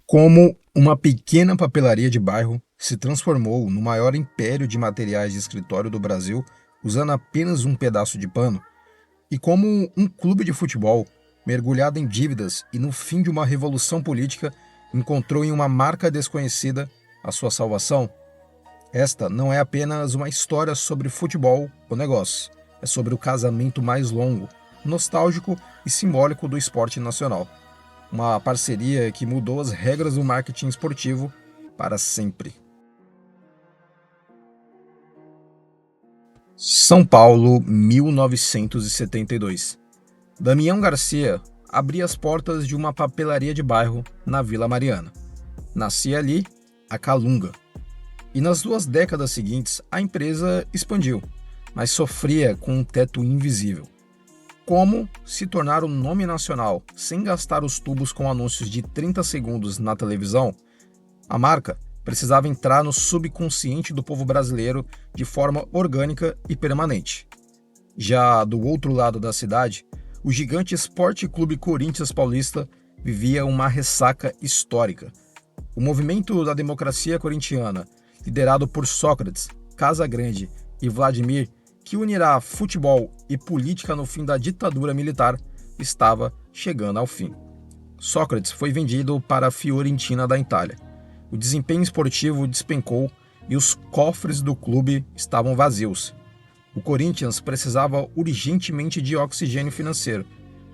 Como uma pequena papelaria de bairro se transformou no maior império de materiais de escritório do Brasil usando apenas um pedaço de pano, e como um clube de futebol, mergulhado em dívidas e no fim de uma revolução política, encontrou em uma marca desconhecida a sua salvação. Esta não é apenas uma história sobre futebol ou negócios, é sobre o casamento mais longo, nostálgico e simbólico do esporte nacional. Uma parceria que mudou as regras do marketing esportivo para sempre. São Paulo, 1972. Damião Garcia abria as portas de uma papelaria de bairro na Vila Mariana. Nascia ali a Calunga. E nas 2 décadas seguintes, a empresa expandiu, mas sofria com um teto invisível. Como se tornar um nome nacional sem gastar os tubos com anúncios de 30 segundos na televisão? A marca precisava entrar no subconsciente do povo brasileiro de forma orgânica e permanente. Já do outro lado da cidade, o gigante Esporte Clube Corinthians Paulista vivia uma ressaca histórica. O movimento da democracia corintiana, liderado por Sócrates, Casagrande e Vladimir, que unirá futebol e política no fim da ditadura militar, estava chegando ao fim. Sócrates foi vendido para a Fiorentina da Itália. O desempenho esportivo despencou e os cofres do clube estavam vazios. O Corinthians precisava urgentemente de oxigênio financeiro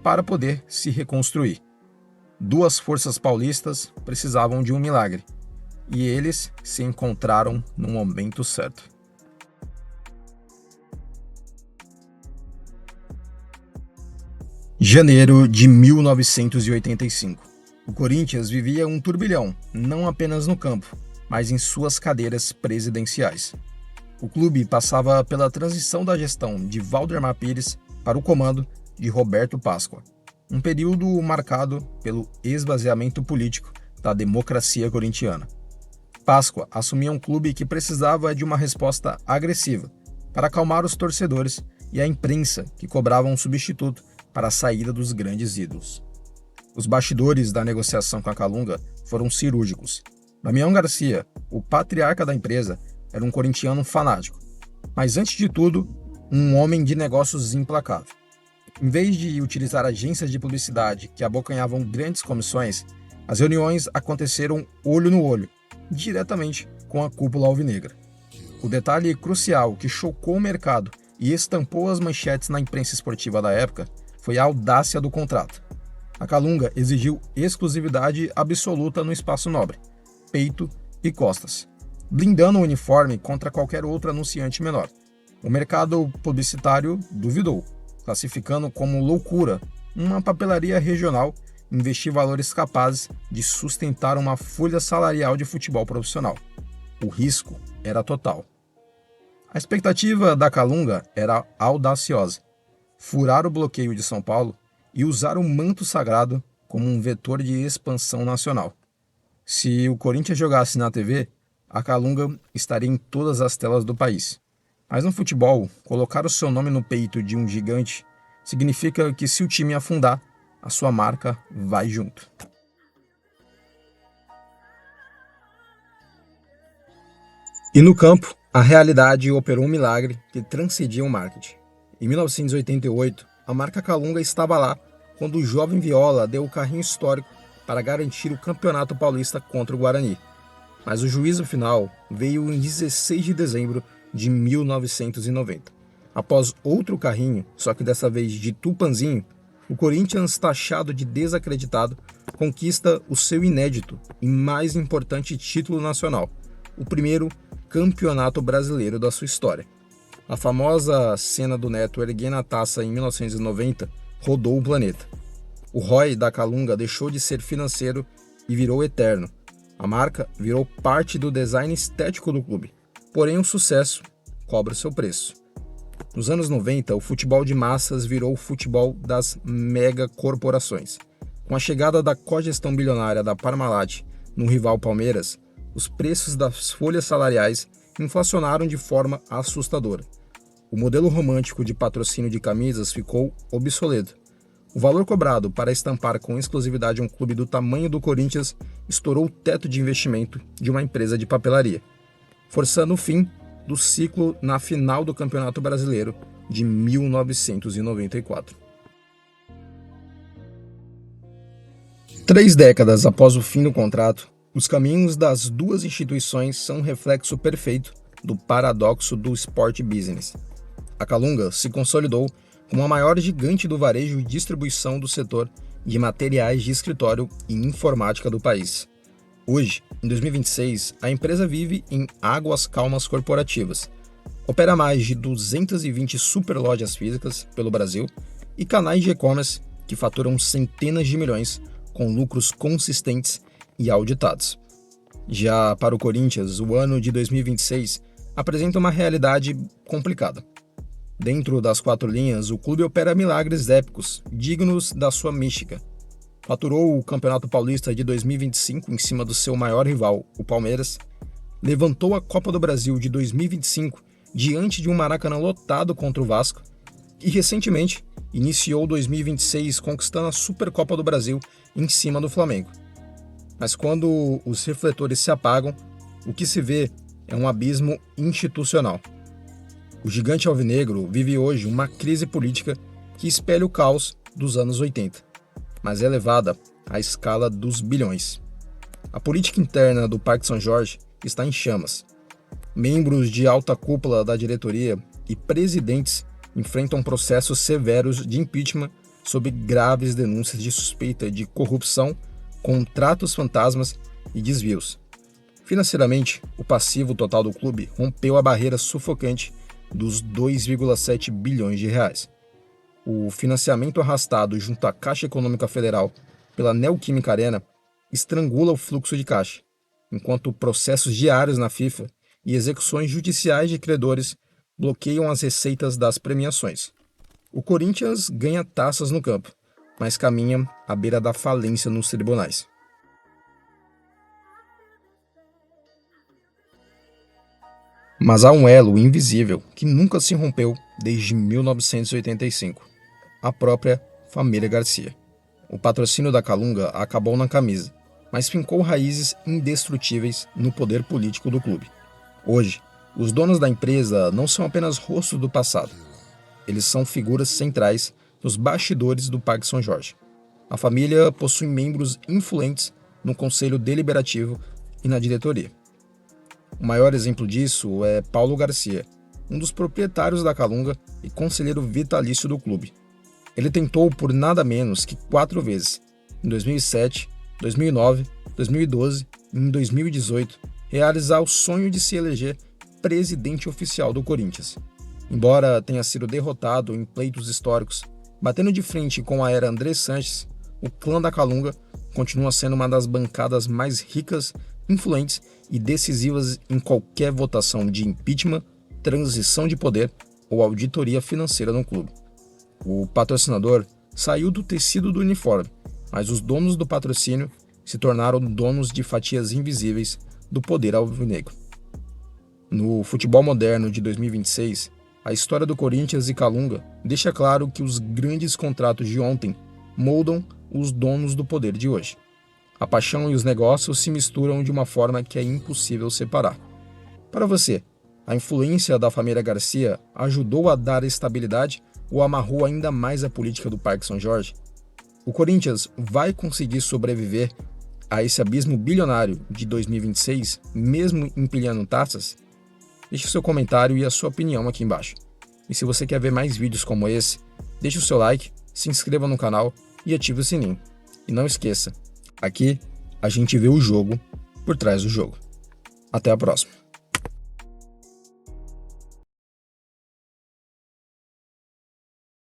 para poder se reconstruir. 2 forças paulistas precisavam de um milagre, e eles se encontraram no momento certo. Janeiro de 1985. O Corinthians vivia um turbilhão, não apenas no campo, mas em suas cadeiras presidenciais. O clube passava pela transição da gestão de Valdemar Pires para o comando de Roberto Páscoa, um período marcado pelo esvaziamento político da democracia corintiana. Páscoa assumia um clube que precisava de uma resposta agressiva para acalmar os torcedores e a imprensa, que cobrava um substituto para a saída dos grandes ídolos. Os bastidores da negociação com a Calunga foram cirúrgicos. Damião Garcia, o patriarca da empresa, era um corintiano fanático, mas antes de tudo, um homem de negócios implacável. Em vez de utilizar agências de publicidade que abocanhavam grandes comissões, as reuniões aconteceram olho no olho, diretamente com a cúpula alvinegra. O detalhe crucial que chocou o mercado e estampou as manchetes na imprensa esportiva da época foi a audácia do contrato. A Calunga exigiu exclusividade absoluta no espaço nobre, peito e costas, blindando o uniforme contra qualquer outro anunciante menor. O mercado publicitário duvidou, classificando como loucura uma papelaria regional investir valores capazes de sustentar uma folha salarial de futebol profissional. O risco era total. A expectativa da Calunga era audaciosa: furar o bloqueio de São Paulo e usar o manto sagrado como um vetor de expansão nacional. Se o Corinthians jogasse na TV, a Calunga estaria em todas as telas do país. Mas no futebol, colocar o seu nome no peito de um gigante significa que, se o time afundar, a sua marca vai junto. E no campo, a realidade operou um milagre que transcendia o marketing. Em 1988, a marca Calunga estava lá quando o jovem Viola deu o carrinho histórico para garantir o Campeonato Paulista contra o Guarani. Mas o juízo final veio em 16 de dezembro de 1990. Após outro carrinho, só que dessa vez de Tupanzinho, o Corinthians, taxado de desacreditado, conquista o seu inédito e mais importante título nacional, o primeiro campeonato brasileiro da sua história. A famosa cena do Neto erguendo a taça em 1990 rodou o planeta. O ROI da Calunga deixou de ser financeiro e virou eterno. A marca virou parte do design estético do clube, porém o sucesso cobra seu preço. Nos anos 90, o futebol de massas virou o futebol das megacorporações. Com a chegada da cogestão bilionária da Parmalat no rival Palmeiras, os preços das folhas salariais inflacionaram de forma assustadora. O modelo romântico de patrocínio de camisas ficou obsoleto. O valor cobrado para estampar com exclusividade um clube do tamanho do Corinthians estourou o teto de investimento de uma empresa de papelaria, forçando o fim do ciclo na final do Campeonato Brasileiro de 1994. 3 décadas após o fim do contrato, os caminhos das duas instituições são um reflexo perfeito do paradoxo do sport business. A Calunga se consolidou como a maior gigante do varejo e distribuição do setor de materiais de escritório e informática do país. Hoje, em 2026, a empresa vive em águas calmas corporativas. Opera mais de 220 superlojas físicas pelo Brasil e canais de e-commerce que faturam centenas de milhões com lucros consistentes e auditados. Já para o Corinthians, o ano de 2026 apresenta uma realidade complicada. Dentro das 4 linhas, o clube opera milagres épicos, dignos da sua mística. Faturou o Campeonato Paulista de 2025 em cima do seu maior rival, o Palmeiras. Levantou a Copa do Brasil de 2025 diante de um Maracanã lotado contra o Vasco. E recentemente iniciou 2026 conquistando a Supercopa do Brasil em cima do Flamengo. Mas quando os refletores se apagam, o que se vê é um abismo institucional. O gigante alvinegro vive hoje uma crise política que espelha o caos dos anos 80, mas é elevada à escala dos bilhões. A política interna do Parque São Jorge está em chamas. Membros de alta cúpula da diretoria e presidentes enfrentam processos severos de impeachment sob graves denúncias de suspeita de corrupção, contratos fantasmas e desvios. Financeiramente, o passivo total do clube rompeu a barreira sufocante dos 2,7 bilhões de reais. O financiamento arrastado junto à Caixa Econômica Federal pela Neoquímica Arena estrangula o fluxo de caixa, enquanto processos diários na FIFA e execuções judiciais de credores bloqueiam as receitas das premiações. O Corinthians ganha taças no campo, mas caminha à beira da falência nos tribunais. Mas há um elo invisível que nunca se rompeu desde 1985, a própria família Garcia. O patrocínio da Calunga acabou na camisa, mas fincou raízes indestrutíveis no poder político do clube. Hoje, os donos da empresa não são apenas rostos do passado, eles são figuras centrais nos bastidores do Parque São Jorge. A família possui membros influentes no conselho deliberativo e na diretoria. O maior exemplo disso é Paulo Garcia, um dos proprietários da Calunga e conselheiro vitalício do clube. Ele tentou por nada menos que 4 vezes, em 2007, 2009, 2012 e em 2018, realizar o sonho de se eleger presidente oficial do Corinthians. Embora tenha sido derrotado em pleitos históricos, batendo de frente com a era André Sanches, o clã da Calunga continua sendo uma das bancadas mais ricas, influentes e decisivas em qualquer votação de impeachment, transição de poder ou auditoria financeira no clube. O patrocinador saiu do tecido do uniforme, mas os donos do patrocínio se tornaram donos de fatias invisíveis do poder alvinegro. No futebol moderno de 2026, a história do Corinthians e Calunga deixa claro que os grandes contratos de ontem moldam os donos do poder de hoje. A paixão e os negócios se misturam de uma forma que é impossível separar. Para você, a influência da família Garcia ajudou a dar estabilidade ou amarrou ainda mais a política do Parque São Jorge? O Corinthians vai conseguir sobreviver a esse abismo bilionário de 2026, mesmo empilhando taças? Deixe o seu comentário e a sua opinião aqui embaixo. E se você quer ver mais vídeos como esse, deixe o seu like, se inscreva no canal e ative o sininho. E não esqueça, aqui a gente vê o jogo por trás do jogo. Até a próxima.